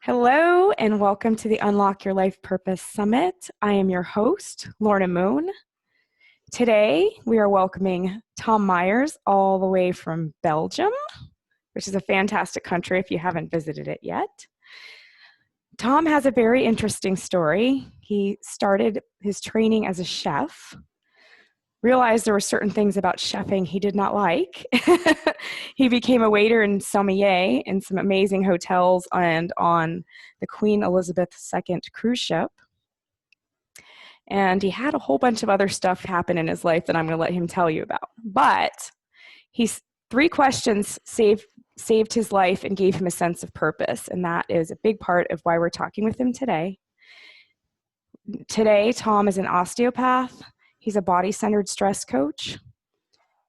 Hello, and welcome to the Unlock Your Life Purpose Summit. I am your host, Lorna Moon. Today, we are welcoming Tom Meyers all the way from Belgium, which is a fantastic country if you haven't visited it yet. Tom has a very interesting story. He started his training as a chef, realized there were certain things about chefing he did not like. He became a waiter and sommelier in some amazing hotels and on the Queen Elizabeth II cruise ship. And he had a whole bunch of other stuff happen in his life that I'm going to let him tell you about. But he's three questions saved his life and gave him a sense of purpose. And that is a big part of why we're talking with him today. Today, Tom is an osteopath. He's a body-centered stress coach.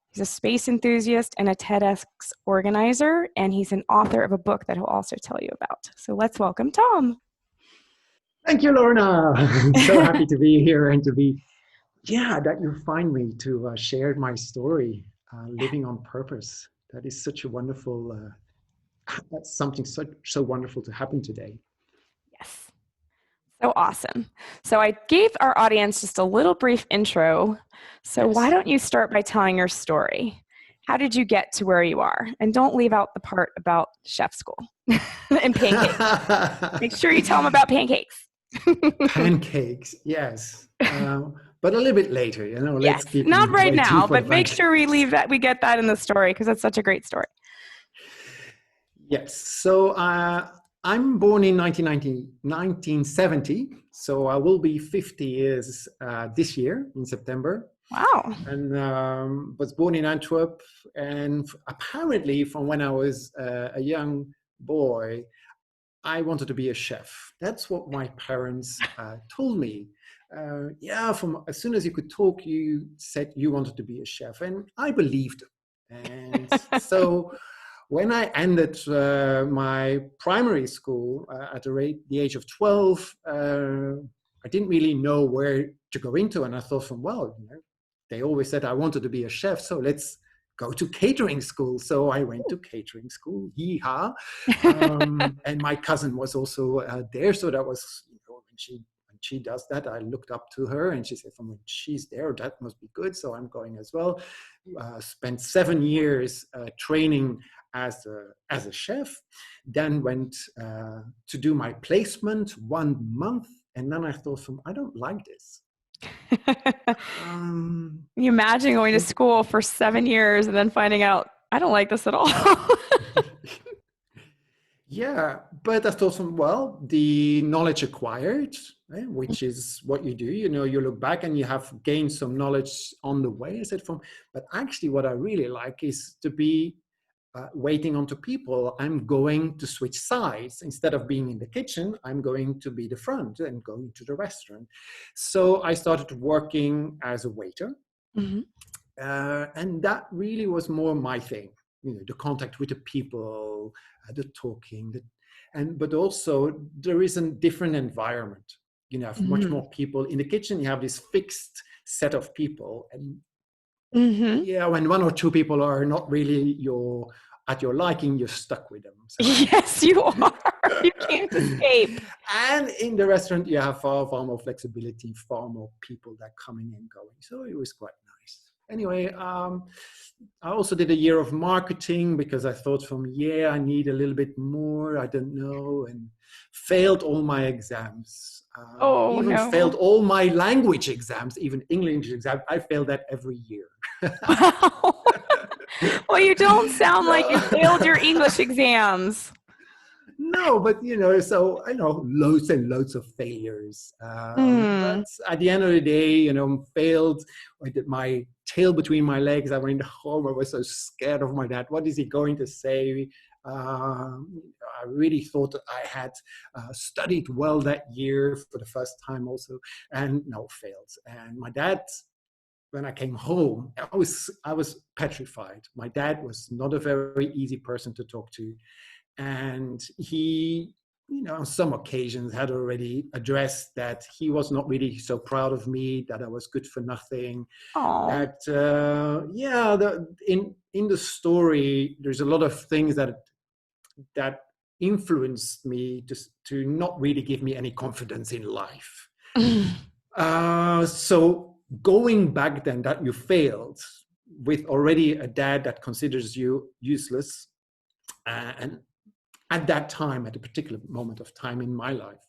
He's a space enthusiast and a TEDx organizer, and he's an author of a book that he'll also tell you about. So let's welcome Tom. Thank you, Lorna. I'm so happy to be here and that you find me to share my story, living on purpose. That is such a wonderful, that's something so wonderful to happen today. Yes. So awesome. So I gave our audience just a little brief intro. So why don't you start by telling your story? How did you get to where you are? And don't leave out the part about chef school and pancakes. Make sure you tell them about pancakes. Pancakes, yes. But a little bit later, Yes, not right now, but make sure we get that in the story because that's such a great story. Yes. So I'm born in 1970, so I will be 50 years this year in September. Wow. And was born in Antwerp, and apparently from when I was a young boy, I wanted to be a chef. That's what my parents told me. From as soon as you could talk, you said you wanted to be a chef, and I believed them. And so when I ended my primary school at the age of 12, I didn't really know where to go into. And I thought they always said I wanted to be a chef, so let's go to catering school. So I went to catering school, yeehaw. And my cousin was also there. So that was, when she does that, I looked up to her and she said, when she's there, that must be good. So I'm going as well. Spent 7 years training as a chef, then went to do my placement 1 month. And then I thought, I don't like this. You imagine going to school for 7 years and then finding out, I don't like this at all. Yeah, but I thought, the knowledge acquired, which is what you do, you look back and you have gained some knowledge on the way. I said, but actually what I really like is to be waiting onto people. I'm going to switch sides. Instead of being in the kitchen, I'm going to be the front and going to the restaurant. So I started working as a waiter. Mm-hmm. And that really was more my thing, the contact with the people, the talking, but also there is a different environment. You have much more people. In the kitchen, you have this fixed set of people. And when 1 or 2 people are not really at your liking, you're stuck with them. So. Yes, you are. You can't escape. And in the restaurant, you have far more flexibility, far more people that coming and going. So it was quite nice. Anyway, I also did a year of marketing because I thought I need a little bit more. I don't know, and failed all my exams. Failed all my language exams, even English exams. I failed that every year. Wow. Well, you don't sound like you failed your English exams. No, but so I know loads and loads of failures. But at the end of the day, failed. I did my tail between my legs. I went home. I was so scared of my dad. What is he going to say? I really thought that I had studied well that year for the first time also, and failed. And my dad, when I came home, I was petrified. My dad was not a very easy person to talk to. And he, on some occasions had already addressed that he was not really so proud of me, that I was good for nothing. Aww. That, in the story, there's a lot of things that influenced me to not really give me any confidence in life. So going back then that you failed with already a dad that considers you useless, and at that time, at a particular moment of time in my life,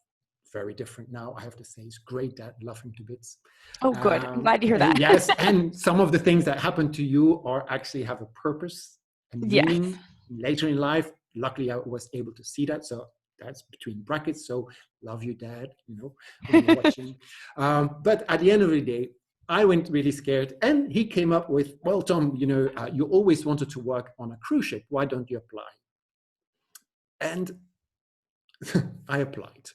very different now, I have to say. He's great dad, love him to bits. Oh, good. I'm glad to hear that. Yes, and some of the things that happen to you are actually have a purpose and meaning later in life. Luckily, I was able to see that. So that's between brackets. So love you, Dad, when you're watching. But at the end of the day, I went really scared. And he came up with, well, Tom, you always wanted to work on a cruise ship. Why don't you apply? And I applied,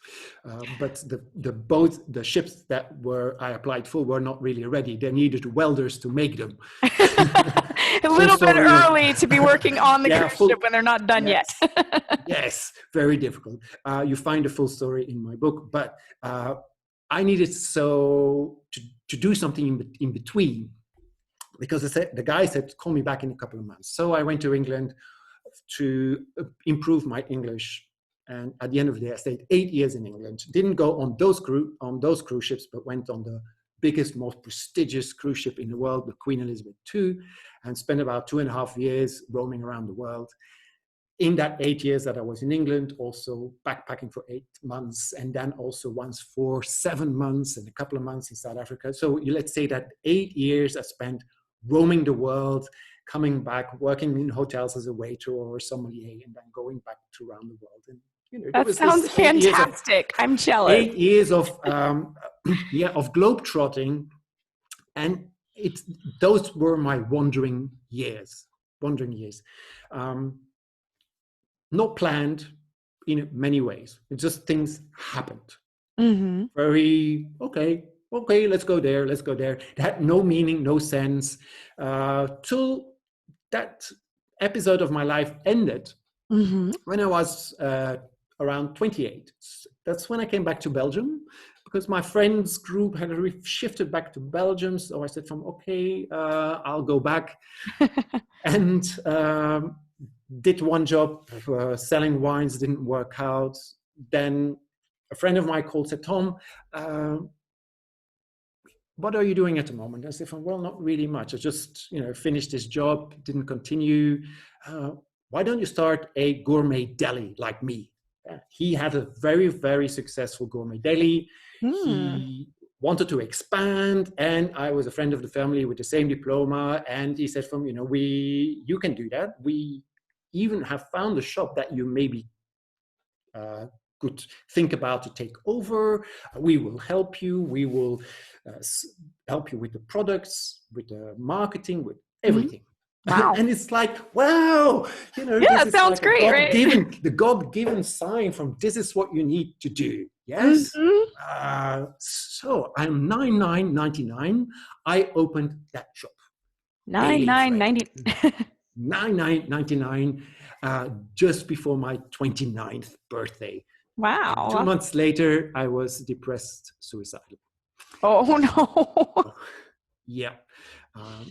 but the ships that I applied for were not really ready. They needed welders to make them. A little bit early to be working on the cruise ship when they're not done yet. Yes, very difficult. You find a full story in my book, but I needed to do something in between, because the guy said, call me back in a couple of months. So I went to England to improve my English. And at the end of the day, I stayed 8 years in England. Didn't go on those cruise ships, but went on the biggest, most prestigious cruise ship in the world, the Queen Elizabeth II, and spent about 2.5 years roaming around the world. In that 8 years that I was in England, also backpacking for 8 months, and then also once for 7 months and a couple of months in South Africa. So let's say that 8 years I spent roaming the world, coming back, working in hotels as a waiter or a sommelier, and then going back to around the world. And that sounds fantastic. I'm jealous. 8 years of globetrotting, and those were my wandering years. Not planned in many ways. It just things happened. Mm-hmm. Very okay, let's go there. It had no meaning, no sense, till that episode of my life ended. Mm-hmm. When I was around 28. That's when I came back to Belgium, because my friends group had shifted back to Belgium. So I said, I'll go back. And did one job selling wines, didn't work out. Then a friend of mine called, said, Tom, what are you doing at the moment? I said, well, not really much. I just, finished this job, didn't continue. Why don't you start a gourmet deli like me? He had a very, very successful gourmet deli. He wanted to expand, and I was a friend of the family with the same diploma. And he said, you can do that. We even have found a shop that you maybe could think about to take over. We will help you. We will help you with the products, with the marketing, with everything. Wow. And it's like, wow, this sounds like great, right? The God-given sign from this is what you need to do. Yes. Mm-hmm. So I'm 99.99. I opened that shop. 99.99, just before my 29th birthday. Wow. And 2 months later, I was depressed, suicidal. Oh no. Yeah.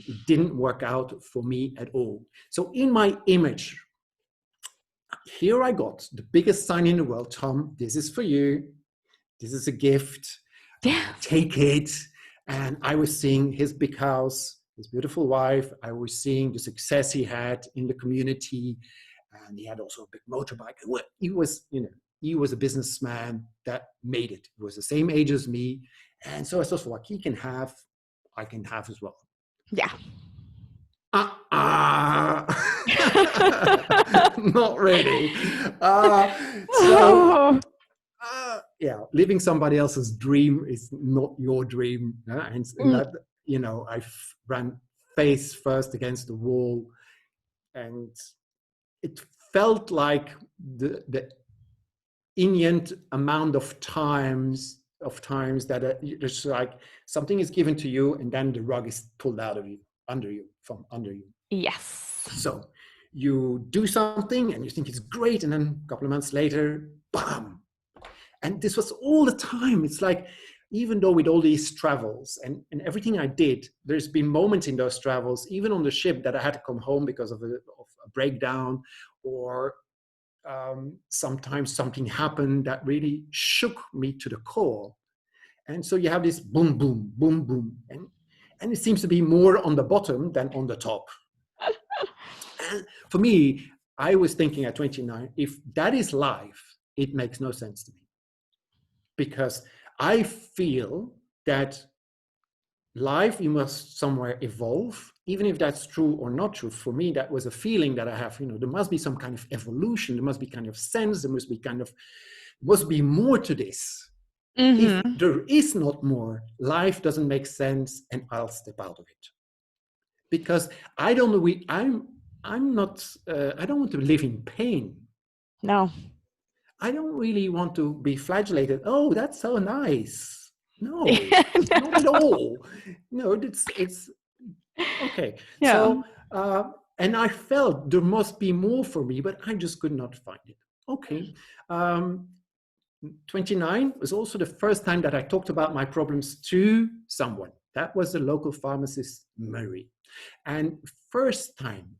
It didn't work out for me at all. So in my image, here I got the biggest sign in the world. Tom, this is for you. This is a gift. Yeah. Take it. And I was seeing his big house, his beautiful wife. I was seeing the success he had in the community. And he had also a big motorbike. He was a businessman that made it. He was the same age as me. And so I thought, what he can have, I can have as well. Yeah. Not really. Living somebody else's dream is not your dream. And that, I ran face first against the wall, and it felt like the infinite amount of times that it's like something is given to you and then the rug is pulled out of you, from under you. Yes. So you do something and you think it's great, and then a couple of months later, bam. And this was all the time. It's like, even though with all these travels and everything I did, there's been moments in those travels, even on the ship, that I had to come home because of a breakdown, or sometimes something happened that really shook me to the core. And so you have this boom, boom, boom, boom. And it seems to be more on the bottom than on the top. And for me, I was thinking at 29, if that is life, it makes no sense to me. Because I feel that life, you must somewhere evolve, even if that's true or not true. For me, that was a feeling that I have, there must be some kind of evolution, there must be kind of sense, there must be more to this. If there is not more, life doesn't make sense and I'll step out of it. Because I don't know, I'm not, I don't want to live in pain. No. I don't really want to be flagellated. Oh, that's so nice. No, not at all. No, it's okay. Yeah. So, and I felt there must be more for me, but I just could not find it. Okay. 29 was also the first time that I talked about my problems to someone. That was the local pharmacist, Murray. And first time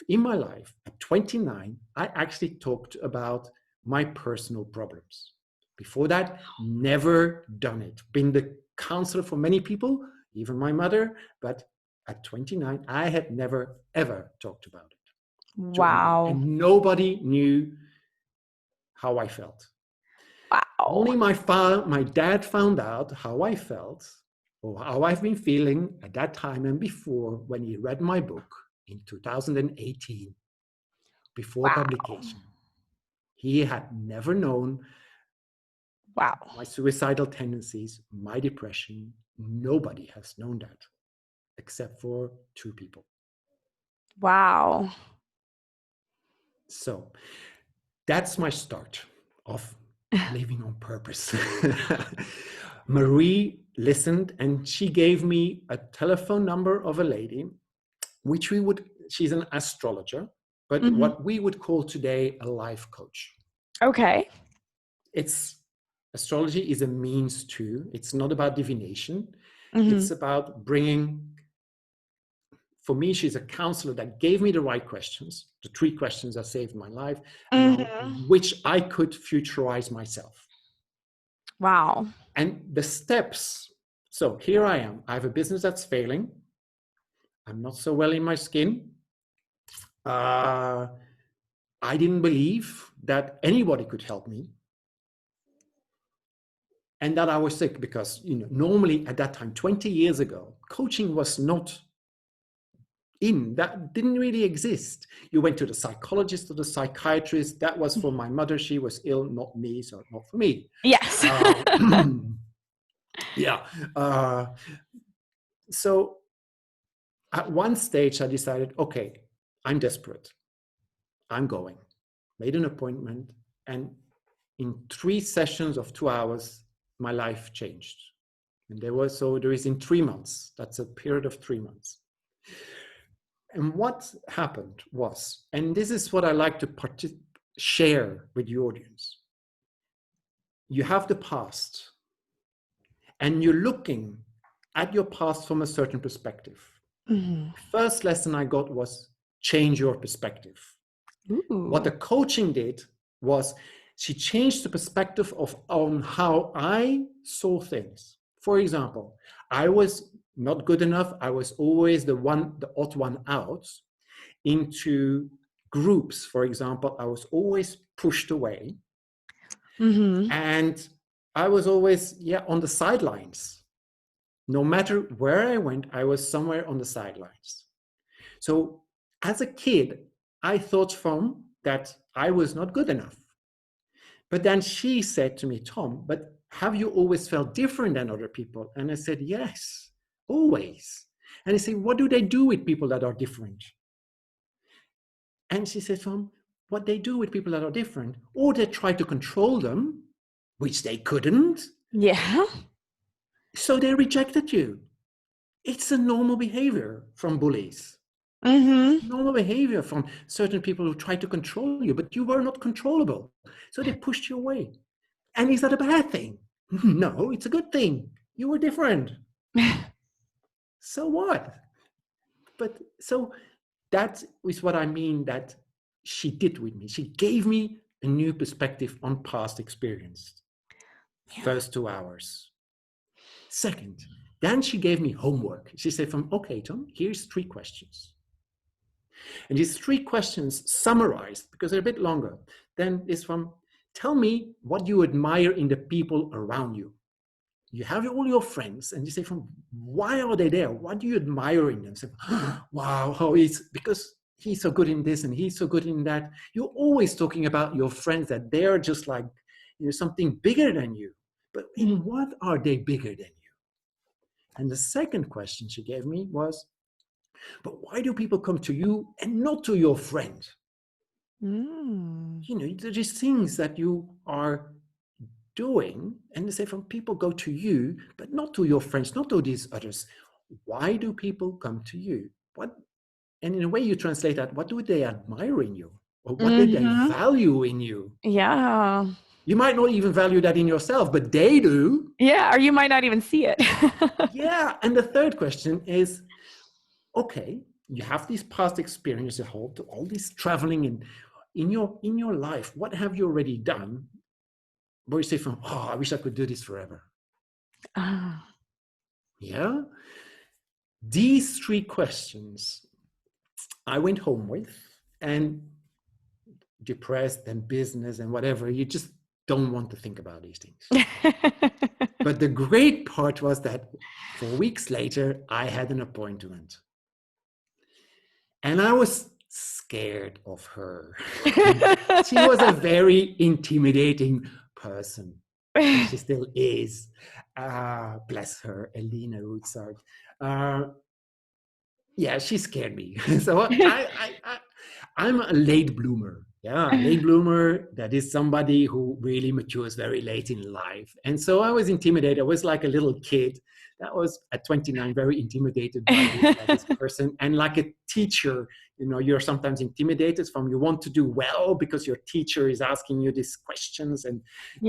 in my life, at 29, I actually talked about my personal problems. Before that, never done it. Been the counselor for many people, even my mother, but at 29, I had never, ever talked about it. Wow. And nobody knew how I felt. Wow. Only my dad found out how I felt or how I've been feeling at that time and before when he read my book in 2018, before publication. He had never known my suicidal tendencies, my depression. Nobody has known that except for 2 people. Wow. So that's my start of living on purpose. Marie listened and she gave me a telephone number of a lady, which she's an astrologer, but what we would call today a life coach. Okay. Astrology is a means to, it's not about divination. It's about bringing, for me, she's a counselor that gave me the right questions, the 3 questions that saved my life, which I could futurize myself. Wow. And the steps, so here I am. I have a business that's failing. I'm not so well in my skin. I didn't believe that anybody could help me. And that I was sick because, normally at that time, 20 years ago, coaching was not that didn't really exist. You went to the psychologist or the psychiatrist. That was for my mother. She was ill, not me, so not for me. Yes. Yeah. So at one stage, I decided, okay, I'm desperate. I'm going. Made an appointment. And in 3 sessions of 2 hours, my life changed. And there is in 3 months. That's a period of 3 months. And what happened was, and this is what I like to share with the audience. You have the past, and you're looking at your past from a certain perspective. First lesson I got was change your perspective. Ooh. What the coaching did was she changed the perspective on how I saw things. For example, I was not good enough. I was always the odd one out into groups. For example, I was always pushed away. And I was always, on the sidelines. No matter where I went, I was somewhere on the sidelines. So as a kid, I thought that I was not good enough. But then she said to me, Tom, but have you always felt different than other people? And I said, yes, always. And I said, what do they do with people that are different? And she said, Tom, what they do with people that are different, or they try to control them, which they couldn't. Yeah. So they rejected you. It's a normal behavior from bullies. Normal behavior from certain people who try to control you, but you were not controllable. So they pushed you away. And is that a bad thing? No, it's a good thing. You were different. So what? But so that is what I mean, that she did with me. She gave me a new perspective on past experience. Yeah. First 2 hours. Second, then she gave me homework. She said, okay, Tom, here's 3 questions. And these 3 questions summarized, because they're a bit longer, then is tell me what you admire in the people around you. You have all your friends and you say, why are they there? What do you admire in them? Say, wow, because he's so good in this and he's so good in that. You're always talking about your friends, that they're just like, something bigger than you. But in what are they bigger than you? And the second question she gave me was, but why do people come to you and not to your friend? There's things that you are doing, and they say, people go to you, but not to your friends, not to these others. Why do people come to you? And in a way you translate that, what do they admire in you? Or what did they value in you? Yeah. You might not even value that in yourself, but they do. Yeah, or you might not even see it. Yeah. And the third question is, okay, you have these past experiences, all this traveling in your life. What have you already done where you say I wish I could do this forever? Yeah. These 3 questions I went home with, and depressed and business and whatever, you just don't want to think about these things. But the great part was that 4 weeks later, I had an appointment. And I was scared of her. She was a very intimidating person. And she still is. Bless her, Elena Rutzart. Yeah, she scared me. So I'm a late bloomer. Yeah, a late bloomer. That is somebody who really matures very late in life. And so I was intimidated. I was like a little kid that was at 29 very intimidated by this person. And like a teacher, you're sometimes intimidated you want to do well because your teacher is asking you these questions and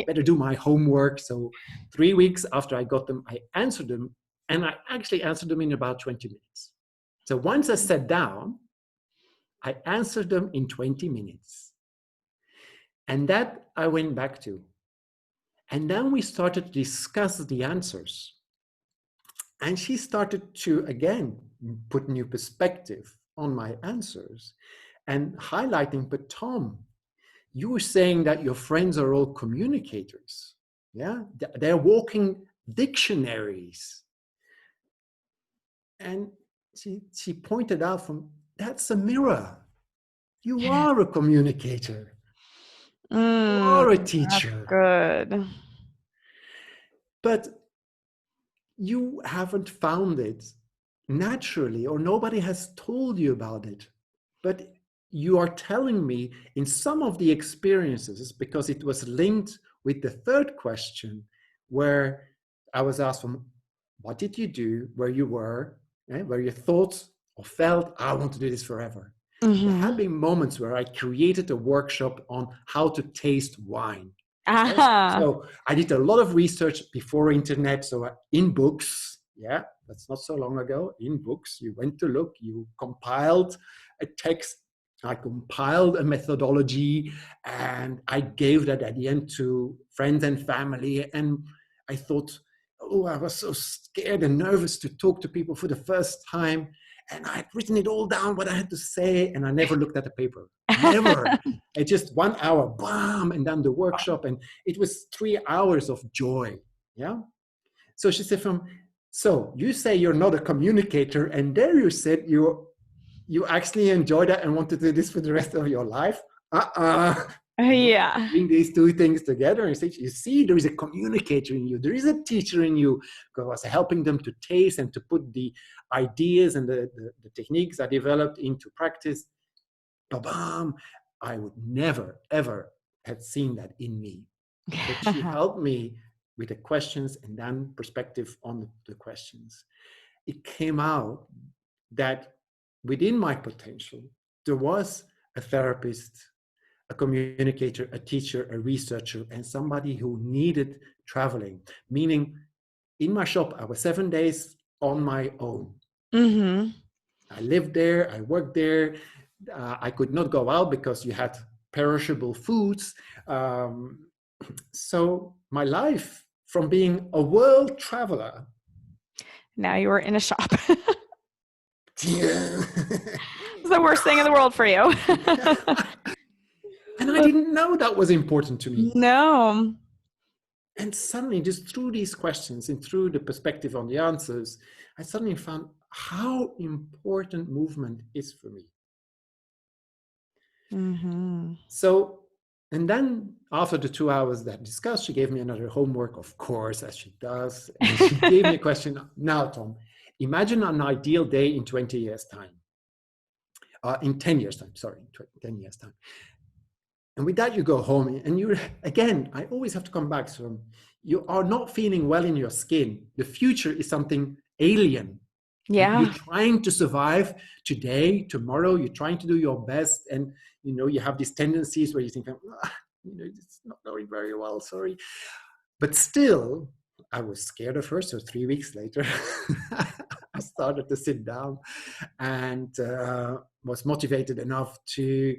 better do my homework. So 3 weeks after I got them, I answered them. And I actually answered them in about 20 minutes. So once I sat down, I answered them in 20 minutes. And that I went back to. And then we started to discuss the answers. And she started to, again, put new perspective on my answers and highlighting, but Tom, you were saying that your friends are all communicators. Yeah, they're walking dictionaries. And she pointed out that's a mirror. You are a communicator. You are a teacher. Good. But you haven't found it naturally, or nobody has told you about it. But you are telling me in some of the experiences, because it was linked with the third question, where I was asked what did you do where you were, where you thought or felt, I want to do this forever. There have been moments where I created a workshop on how to taste wine. So I did a lot of research before internet. So in books, that's not so long ago, in books, you went to look, you compiled a text, I compiled a methodology, and I gave that at the end to friends and family. And I thought, I was so scared and nervous to talk to people for the first time. And I had written it all down, what I had to say, and I never looked at the paper. Never. It just 1 hour, bam, and then the workshop. And it was 3 hours of joy. Yeah. So she said, so you say you're not a communicator, and there you said you actually enjoy that and want to do this for the rest of your life. Yeah. Bring these 2 things together and say, you see, there is a communicator in you. There is a teacher in you, because I was helping them to taste and to put the ideas and the techniques I developed into practice. Ba-bam! I would never, ever have seen that in me. But she helped me with the questions and then perspective on the questions. It came out that within my potential, there was a therapist, a communicator, a teacher, a researcher, and somebody who needed traveling. Meaning, in my shop, I was 7 days on my own. I lived there, I worked there. I could not go out because you had perishable foods. So my life, from being a world traveler, now you were in a shop. yeah. It's the worst thing in the world for you. And I didn't know that was important to me. No. And suddenly, just through these questions and through the perspective on the answers, I suddenly found how important movement is for me. Mm-hmm. So, and then after the 2 hours that discussed, she gave me another homework, of course, as she does. And she gave me a question. Now, Tom, imagine an ideal day in 20 years' time. In 10 years' time, sorry, 10 years' time. And with that, you go home and you, again, I always have to come back. So you are not feeling well in your skin. The future is something alien. Yeah. You're trying to survive today, tomorrow, you're trying to do your best. And, you know, you have these tendencies where you think, it's not going very well, sorry. But still, I was scared at first. So 3 weeks later, I started to sit down and was motivated enough to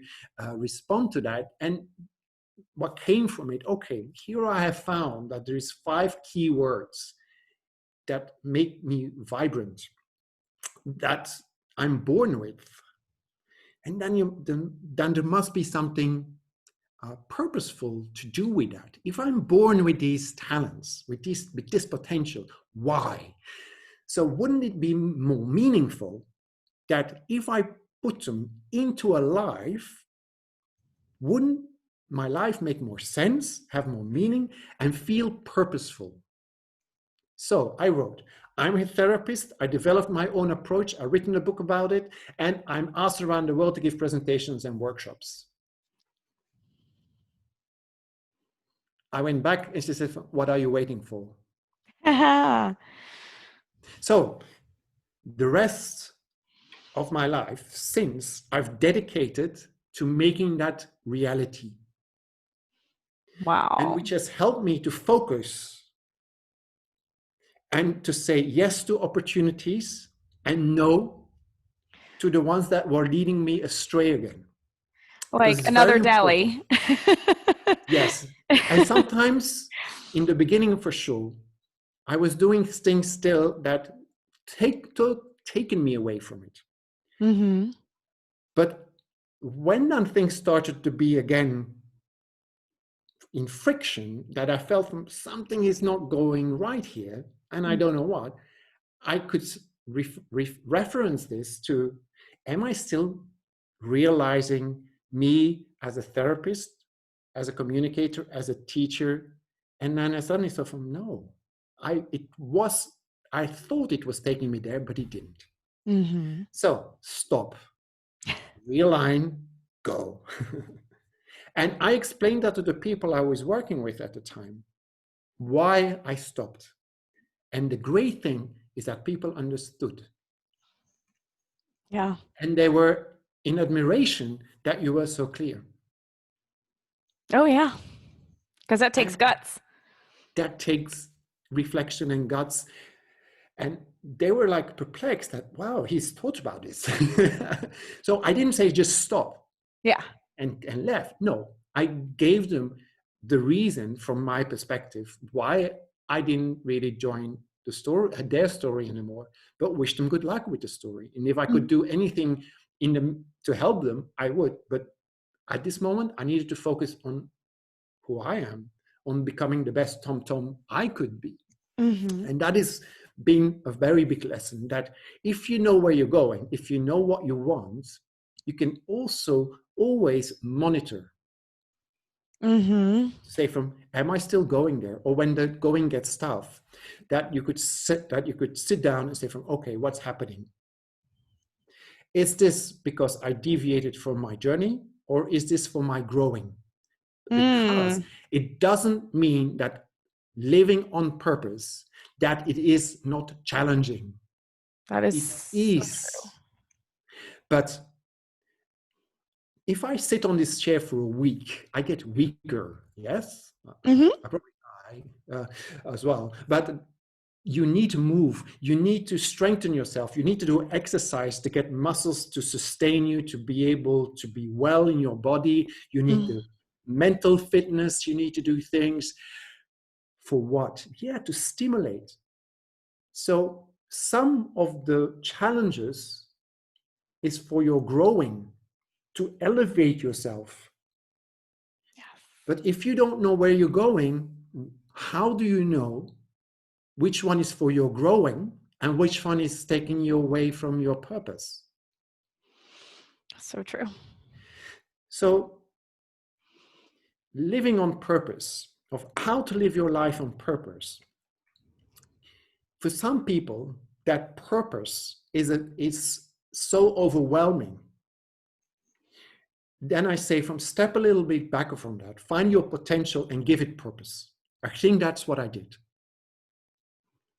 respond to that. And what came from it, okay, here I have found that there is 5 key words that make me vibrant, that I'm born with. And then there must be something purposeful to do with that. If I'm born with these talents, with this potential, why? So wouldn't it be more meaningful that if I put them into a life, wouldn't my life make more sense, have more meaning, and feel purposeful? So I wrote, I'm a therapist. I developed my own approach. I've written a book about it, and I'm asked around the world to give presentations and workshops. I went back and she said, what are you waiting for? So the rest of my life since I've dedicated to making that reality. Wow. And which has helped me to focus and to say yes to opportunities and no to the ones that were leading me astray again. Like another deli. Yes. And sometimes in the beginning, for sure, I was doing things still that taken me away from it. Mm-hmm. But when then things started to be again in friction, that I felt something is not going right here, and I don't know what, I could reference this to, am I still realizing me as a therapist, as a communicator, as a teacher? And then I suddenly thought, no, I thought it was taking me there, but it didn't. Mm-hmm. So stop, realign, go. And I explained that to the people I was working with at the time, why I stopped. And the great thing is that people understood. Yeah. And they were in admiration that you were so clear. Oh, yeah. Because that takes guts. That takes reflection and guts. And they were like perplexed that, wow, he's thought about this. So I didn't say just stop. Yeah. And left. No, I gave them the reason from my perspective why I didn't really join their story anymore, but wish them good luck with the story. And if I could do anything to help them, I would. But at this moment, I needed to focus on who I am, on becoming the best Tom I could be. Mm-hmm. And that is been a very big lesson, that if you know where you're going, if you know what you want, you can also always monitor. Mm-hmm. Say am I still going there? Or when the going gets tough, that you could sit down and say okay, what's happening? Is this because I deviated from my journey, or is this for my growing? Because it doesn't mean that living on purpose, that it is not challenging. That is so true. But if I sit on this chair for a week, I get weaker. Yes, mm-hmm. I probably die as well. But you need to move. You need to strengthen yourself. You need to do exercise to get muscles to sustain you, to be able to be well in your body. You need the mental fitness. You need to do things. For what? Yeah, to stimulate. So some of the challenges is for your growing, to elevate yourself. Yes. But if you don't know where you're going, how do you know which one is for your growing and which one is taking you away from your purpose? So true. So living on purpose, of how to live your life on purpose. For some people, that purpose is so overwhelming. Then I say, step a little bit back from that, find your potential and give it purpose. I think that's what I did.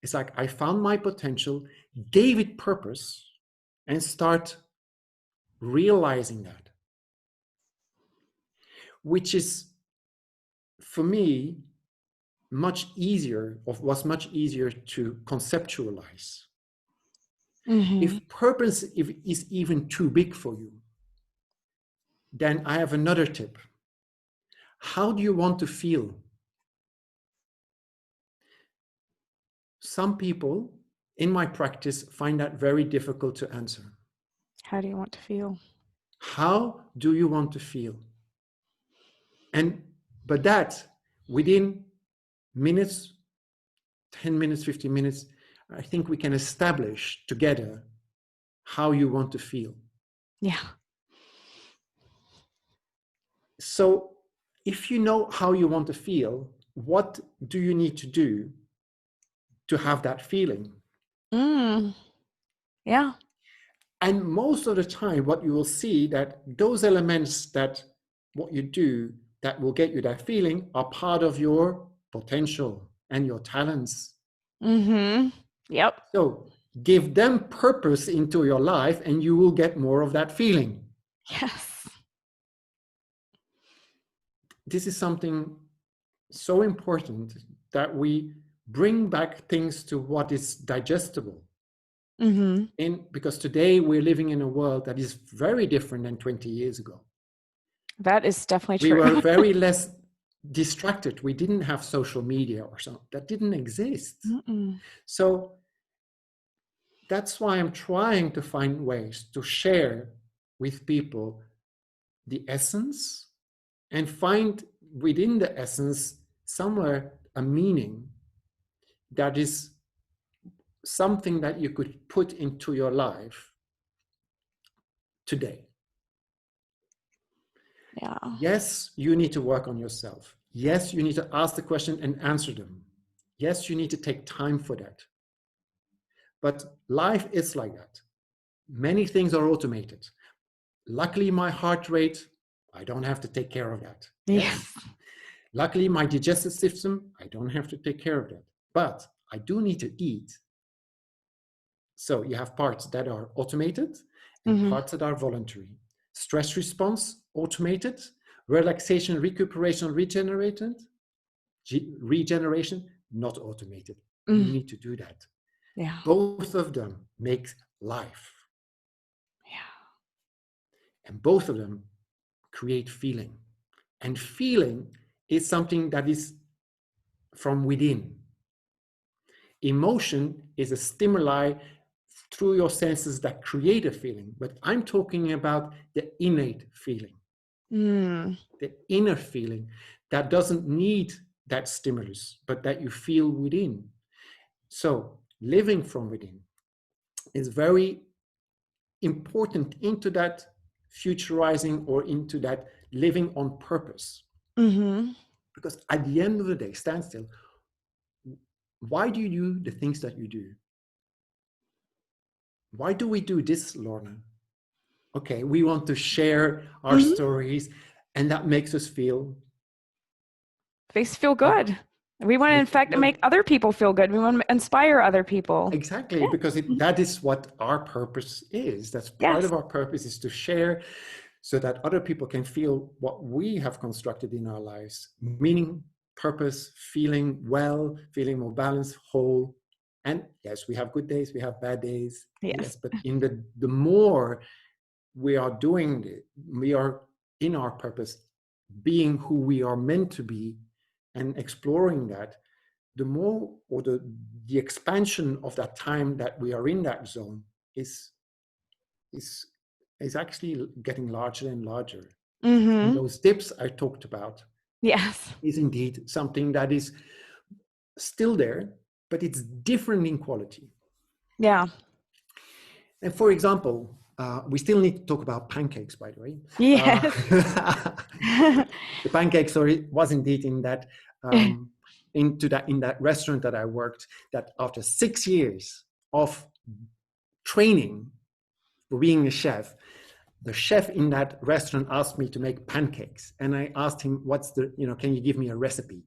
It's like I found my potential, gave it purpose, and start realizing that. Which is, for me, was much easier to conceptualize. If purpose is even too big for you, then I have another tip. How do you want to feel? Some people in my practice find that very difficult to answer. How do you want to feel? How do you want to feel? But that within minutes, 10 minutes, 15 minutes, I think we can establish together how you want to feel. Yeah. So if you know how you want to feel, what do you need to do to have that feeling? Yeah. And most of the time, what you will see that those elements that what you do that will get you that feeling are part of your potential and your talents. Yep. So give them purpose into your life and you will get more of that feeling. Yes. This is something so important that we bring back things to what is digestible. Because today we're living in a world that is very different than 20 years ago. That is definitely We true. were very less distracted. We didn't have social media or something. That didn't exist. So that's why I'm trying to find ways to share with people the essence and find within the essence somewhere a meaning that is something that you could put into your life today. Yeah. Yes, you need to work on yourself. Yes, you need to ask the question and answer them. Yes, you need to take time for that. But life is like that. Many things are automated. Luckily, my heart rate, I don't have to take care of that. Yes. Luckily, my digestive system, I don't have to take care of that. But I do need to eat. So you have parts that are automated and parts that are voluntary. Stress response, automated. Relaxation, recuperation, regeneration, not automated. You need to do that. Yeah. Both of them make life. Yeah. And both of them create feeling. And feeling is something that is from within. Emotion is a stimuli through your senses that create a feeling. But I'm talking about the innate feeling. The inner feeling that doesn't need that stimulus, but that you feel within. So living from within is very important into that futurizing or into that living on purpose. Because at the end of the day, stand still. Why do you do the things that you do? Why do we do this, Lorna? Okay, we want to share our stories, and that makes us feel good. We want to, in fact, make other people feel good. We want to inspire other people. Exactly, because that is what our purpose is. That's part of our purpose, is to share so that other people can feel what we have constructed in our lives. Meaning, purpose, feeling well, feeling more balanced, whole. And yes, we have good days, we have bad days. Yes. Yes, but in the more we are doing it, we are in our purpose, being who we are meant to be and exploring that, the more, or the expansion of that time that we are in that zone is is is actually getting larger and larger. And Mm-hmm. those dips I talked about Yes. is indeed something that is still there, but it's different in quality. Yeah. And for example, we still need to talk about pancakes, by the way. Yes. The pancake story was indeed in that in that restaurant that I worked. That after 6 years of training for being a chef, the chef in that restaurant asked me to make pancakes, and I asked him, "What's the can you give me a recipe?"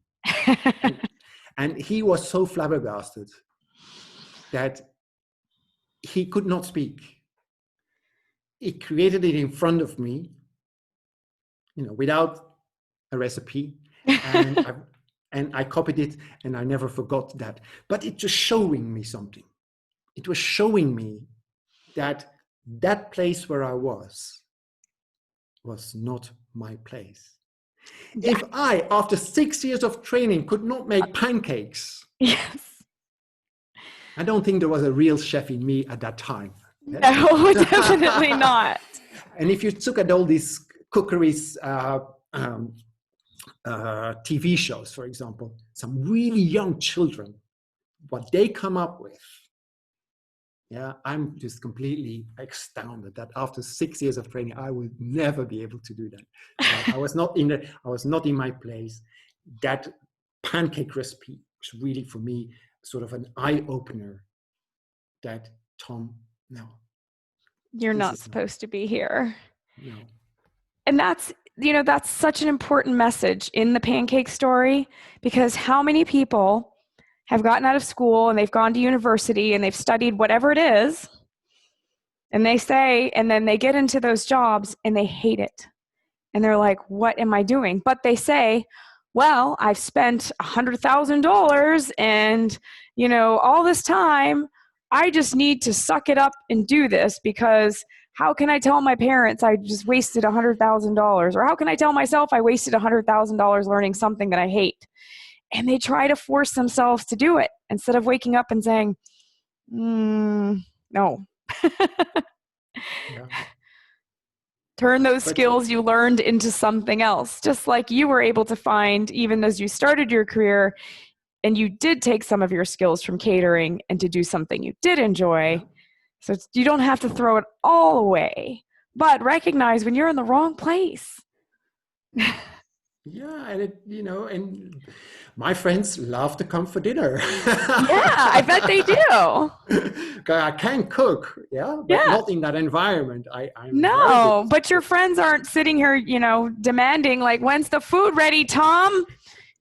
And he was so flabbergasted that he could not speak. He created it in front of me, without a recipe, and I copied it, and I never forgot that. But it was showing me something. It was showing me that that place where I was not my place. Yeah. If I, after 6 years of training, could not make pancakes, Yes. I don't think there was a real chef in me at that time. No, definitely not. And if you look at all these cookeries, TV shows, for example, some really young children, what they come up with, I'm just completely astounded that after 6 years of training, I would never be able to do that. So I was not in my place. That pancake recipe was really for me sort of an eye opener. That Tom, no, You're not supposed to be here. No. And that's such an important message in the pancake story, because how many people have gotten out of school and they've gone to university and they've studied whatever it is, and then they get into those jobs and they hate it. And they're like, what am I doing? But they say, well, I've spent $100,000 and, all this time, I just need to suck it up and do this, because how can I tell my parents I just wasted $100,000? Or how can I tell myself I wasted $100,000 learning something that I hate? And they try to force themselves to do it instead of waking up and saying, no. Yeah. Turn those skills you learned into something else. Just like you were able to find, even as you started your career, and you did take some of your skills from catering and to do something you did enjoy. Yeah. So you don't have to throw it all away, but recognize when you're in the wrong place. Yeah, and my friends love to come for dinner. Yeah, I bet they do. I can cook, but not in that environment. No, but your friends aren't sitting here, demanding like, when's the food ready, Tom?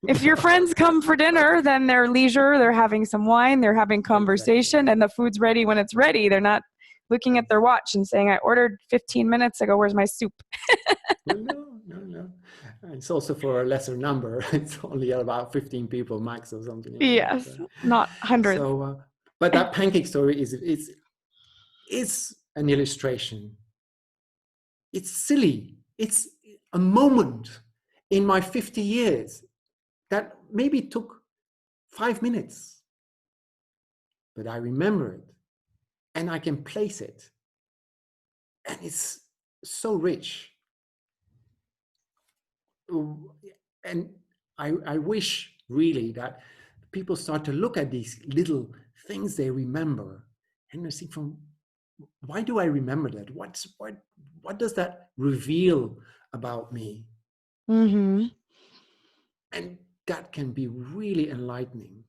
If your friends come for dinner, then they're leisure, they're having some wine, they're having conversation, exactly. And the food's ready when it's ready. They're not looking at their watch and saying, I ordered 15 minutes ago, where's my soup? No. It's also for a lesser number. It's only about 15 people max or something. Like yes, that. Not hundreds. So, but that pancake story is an illustration. It's silly. It's a moment in my 50 years that maybe took 5 minutes, but I remember it and I can place it, and it's so rich. And I wish really that people start to look at these little things they remember and they think, from why do I remember that? What does that reveal about me? Mm-hmm. And that can be really enlightening.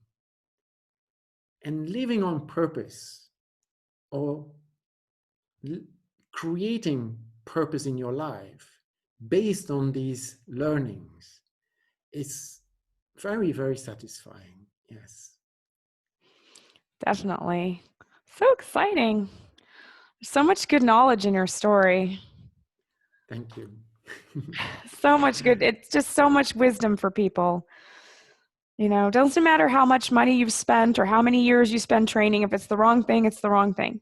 And living on purpose, or creating purpose in your life based on these learnings, is very, very satisfying. Yes. Definitely. So exciting. There's so much good knowledge in your story. Thank you. So much good. It's just so much wisdom for people. You know, doesn't matter how much money you've spent or how many years you spend training. If it's the wrong thing, it's the wrong thing.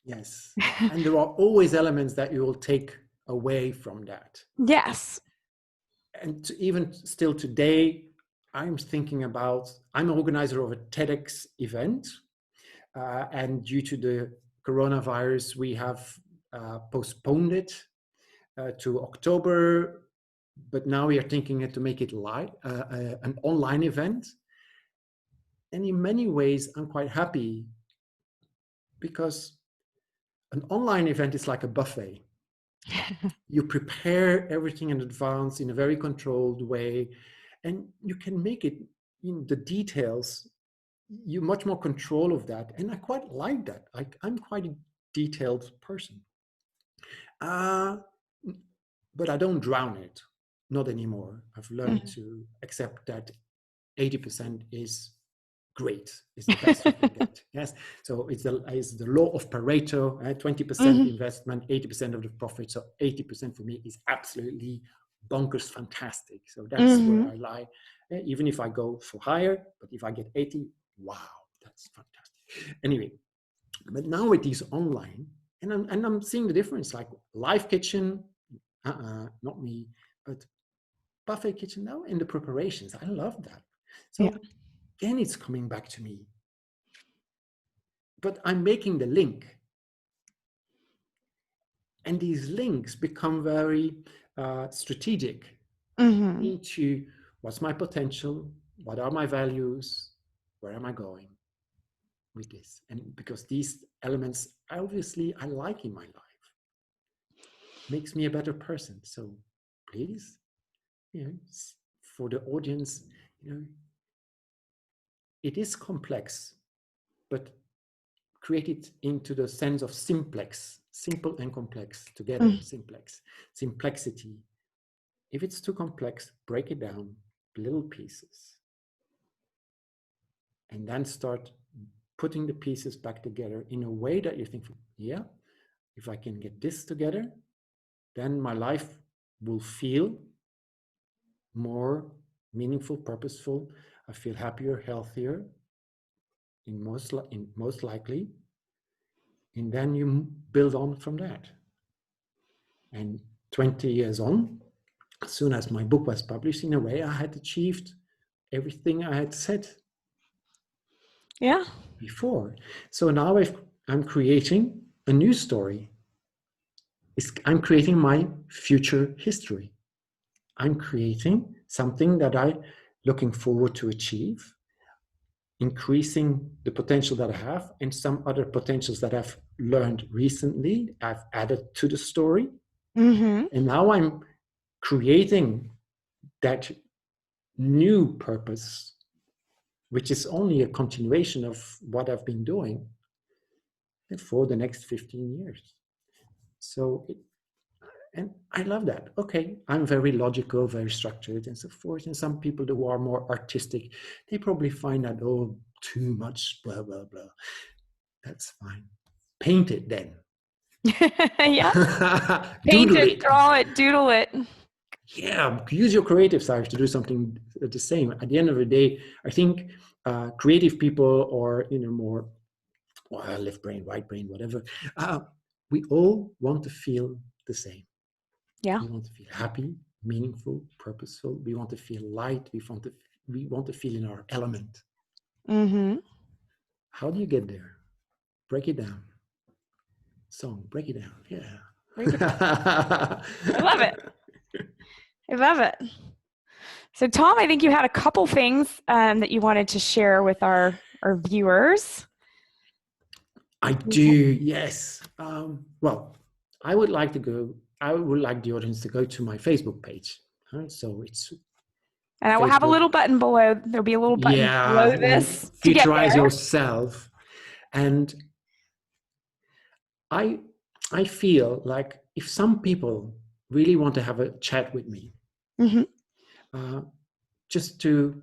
Yes. And there are always elements that you will take away from that. Yes. And even still today, I'm an organizer of a TEDx event. And due to the coronavirus, we have postponed it to October. But now we are thinking to make it live, an online event. And in many ways, I'm quite happy because an online event is like a buffet. You prepare everything in advance in a very controlled way, and you can make it in the details. You much more control of that, and I quite like that. I'm quite a detailed person, but I don't drown it. Not anymore. I've learned to accept that 80% is great, is the best you can get. Yes, so it's the law of Pareto, 20% investment, 80% of the profit. So 80% for me is absolutely bonkers fantastic. So that's where I lie. Even if I go for higher, but if I get 80, wow, that's fantastic. Anyway, but now with these online, and I'm seeing the difference, like live kitchen, not me, but buffet kitchen now, in the preparations. I love that. So again, it's coming back to me. But I'm making the link. And these links become very strategic into what's my potential, what are my values, where am I going with this? And because these elements, obviously, I like in my life. Makes me a better person. So please, for the audience, it is complex, but create it into the sense of simplex, simple and complex together, simplex, simplexity. If it's too complex, break it down, little pieces, and then start putting the pieces back together in a way that you think, yeah, if I can get this together, then my life will feel more meaningful, purposeful. I feel happier, healthier, in most likely. And then you build on from that. And 20 years on, as soon as my book was published, in a way, I had achieved everything I had said before. So now I'm creating a new story. I'm creating my future history. I'm creating something that I'm looking forward to achieve, increasing the potential that I have, and some other potentials that I've learned recently, I've added to the story. And now I'm creating that new purpose, which is only a continuation of what I've been doing for the next 15 years. So, and I love that. Okay, I'm very logical, very structured and so forth. And some people who are more artistic, they probably find that, oh, too much, blah, blah, blah. That's fine. Paint it then. Paint it, draw it, doodle it. Yeah, use your creative side to do something the same. At the end of the day, I think creative people, or more left brain, right brain, whatever, we all want to feel the same. Yeah. We want to feel happy, meaningful, purposeful. We want to feel light. We want to feel in our element. How do you get there? Break it down. Song, break it down. Yeah. Break it down. I love it. I love it. So, Tom, I think you had a couple things that you wanted to share with our viewers. I do, yes. Well, I would like the audience to go to my Facebook page. So it's. And I will have a little button below. There'll be a little button below this to get there. Futurize yourself. And I feel like if some people really want to have a chat with me, just to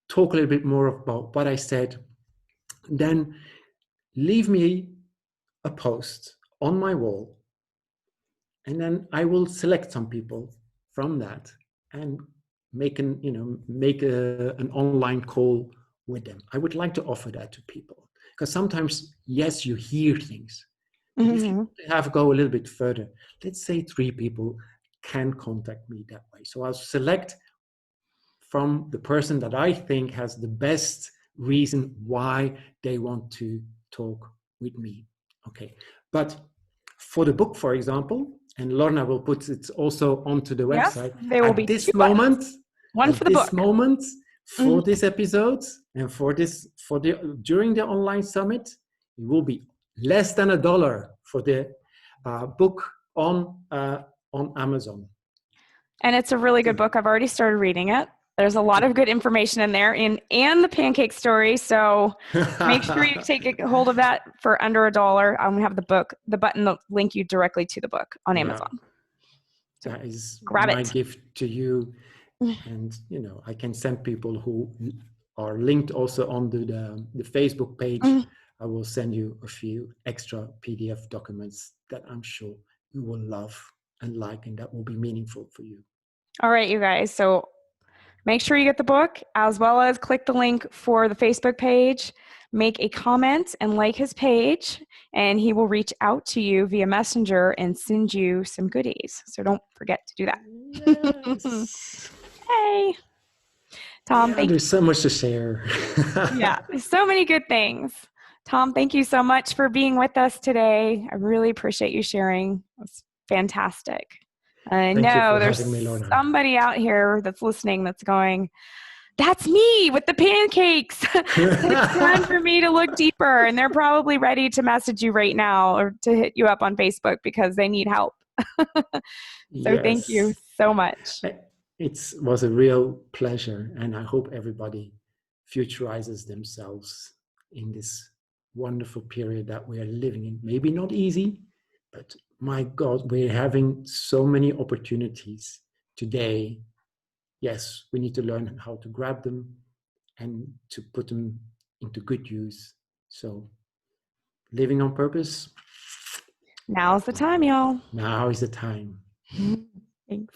talk a little bit more about what I said, then leave me a post on my wall, and then I will select some people from that and make an online call with them. I would like to offer that to people, because sometimes, yes, you hear things, but if you have to go a little bit further, let's say 3 people can contact me that way. So I'll select from the person that I think has the best reason why they want to talk with me. Okay. But for the book, for example, and Lorna will put it also onto the website. Yes, there will be 2 buttons. One for the book. For this episode and during the online summit, it will be less than $1 for the book on Amazon. And it's a really good book. I've already started reading it. There's a lot of good information in there, and the pancake story. So make sure you take a hold of that for under $1. I'm gonna have the button that link you directly to the book on Amazon. So that is my gift to you. And I can send people who are linked also on the Facebook page. I will send you a few extra PDF documents that I'm sure you will love and like, and that will be meaningful for you. All right, you guys. So make sure you get the book, as well as click the link for the Facebook page, make a comment and like his page, and he will reach out to you via Messenger and send you some goodies. So don't forget to do that. Yes. Hey. Tom, thank you. There's so much to share. Yeah, so many good things. Tom, thank you so much for being with us today. I really appreciate you sharing. It's fantastic. I know there's somebody out here that's listening that's going, that's me with the pancakes. It's time for me to look deeper. And they're probably ready to message you right now or to hit you up on Facebook because they need help. So Thank you so much. It was a real pleasure. And I hope everybody futurizes themselves in this wonderful period that we are living in. Maybe not easy, but my God, we're having so many opportunities today. Yes, we need to learn how to grab them and to put them into good use. So living on purpose. Now's the time, y'all. Now is the time. Thanks.